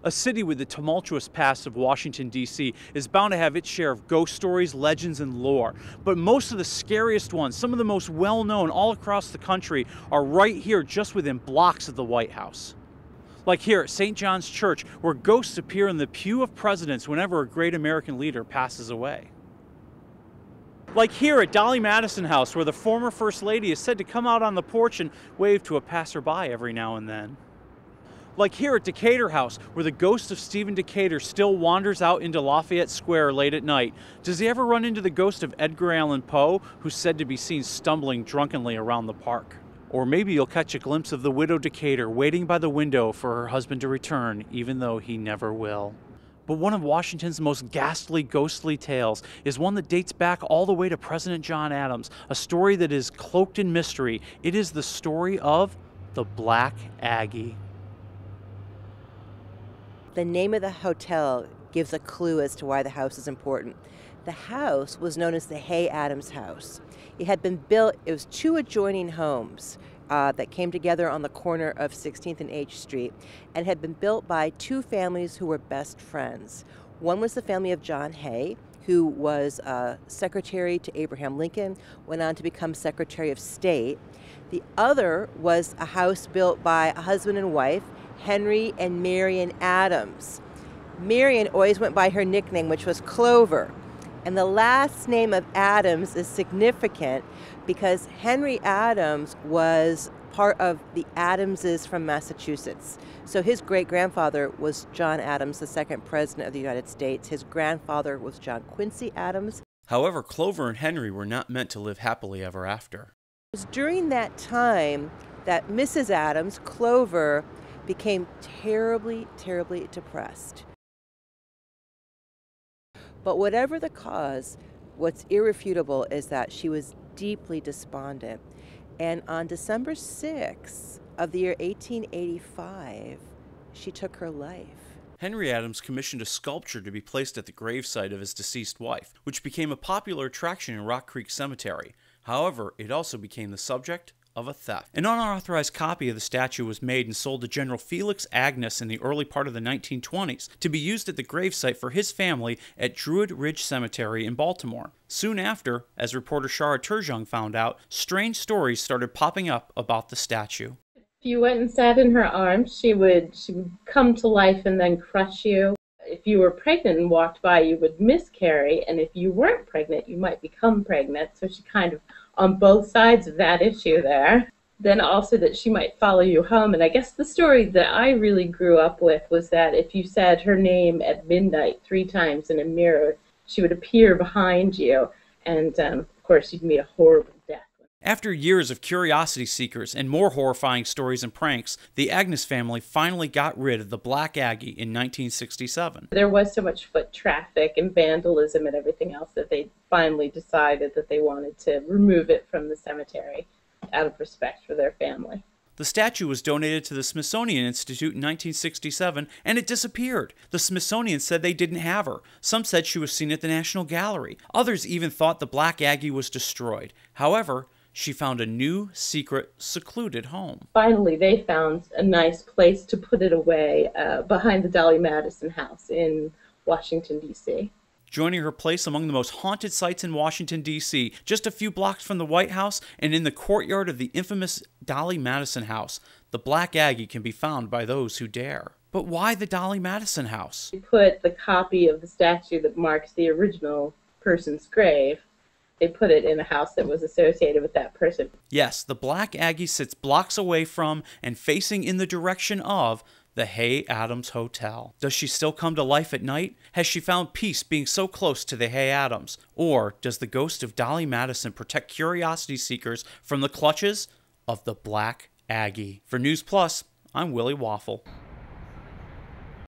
A city with the tumultuous past of Washington, D.C. is bound to have its share of ghost stories, legends, and lore. But most of the scariest ones, some of the most well-known all across the country, are right here just within blocks of the White House. Like here at St. John's Church, where ghosts appear in the pew of presidents whenever a great American leader passes away. Like here at Dolly Madison House, where the former First Lady is said to come out on the porch and wave to a passerby every now and then. Like here at Decatur House, where the ghost of Stephen Decatur still wanders out into Lafayette Square late at night. Does he ever run into the ghost of Edgar Allan Poe, who's said to be seen stumbling drunkenly around the park? Or maybe you'll catch a glimpse of the widow Decatur waiting by the window for her husband to return, even though he never will. But one of Washington's most ghastly, ghostly tales is one that dates back all the way to President John Adams, a story that is cloaked in mystery. It is the story of the Black Aggie. The name of the hotel gives a clue as to why the house is important. The house was known as the Hay Adams House. It had been built, it was two adjoining homes that came together on the corner of 16th and H Street, and had been built by two families who were best friends. One was the family of John Hay, who was secretary to Abraham Lincoln, went on to become Secretary of State. The other was a house built by a husband and wife, Henry and Marion Adams. Marion always went by her nickname, which was Clover. And the last name of Adams is significant because Henry Adams was part of the Adamses from Massachusetts. So his great-grandfather was John Adams, the second president of the United States. His grandfather was John Quincy Adams. However, Clover and Henry were not meant to live happily ever after. It was during that time that Mrs. Adams, Clover, became terribly, terribly depressed. But whatever the cause, what's irrefutable is that she was deeply despondent. And on December 6th of the year 1885, she took her life. Henry Adams commissioned a sculpture to be placed at the gravesite of his deceased wife, which became a popular attraction in Rock Creek Cemetery. However, it also became the subject of a theft. An unauthorized copy of the statue was made and sold to General Felix Agnes in the early part of the 1920s to be used at the gravesite for his family at Druid Ridge Cemetery in Baltimore. Soon after, as reporter Shara Turjung found out, strange stories started popping up about the statue. If you went and sat in her arms, she would come to life and then crush you. If you were pregnant and walked by, you would miscarry, and if you weren't pregnant, you might become pregnant. So she kind of on both sides of that issue there. Then also that she might follow you home. And I guess the story that I really grew up with was that if you said her name at midnight 3 times in a mirror, she would appear behind you. And of course, you'd meet a horrible death. After years of curiosity seekers and more horrifying stories and pranks, the Agnes family finally got rid of the Black Aggie in 1967. There was so much foot traffic and vandalism and everything else that they finally decided that they wanted to remove it from the cemetery out of respect for their family. The statue was donated to the Smithsonian Institute in 1967, and it disappeared. The Smithsonian said they didn't have her. Some said she was seen at the National Gallery. Others even thought the Black Aggie was destroyed. However, she found a new, secret, secluded home. Finally, they found a nice place to put it away behind the Dolly Madison House in Washington, D.C. Joining her place among the most haunted sites in Washington, D.C., just a few blocks from the White House and in the courtyard of the infamous Dolly Madison House, the Black Aggie can be found by those who dare. But why the Dolly Madison House? They put the copy of the statue that marks the original person's grave. They put it in a house that was associated with that person. Yes, the Black Aggie sits blocks away from and facing in the direction of the Hay Adams Hotel. Does she still come to life at night? Has she found peace being so close to the Hay Adams? Or does the ghost of Dolly Madison protect curiosity seekers from the clutches of the Black Aggie? For News Plus, I'm Willie Waffle.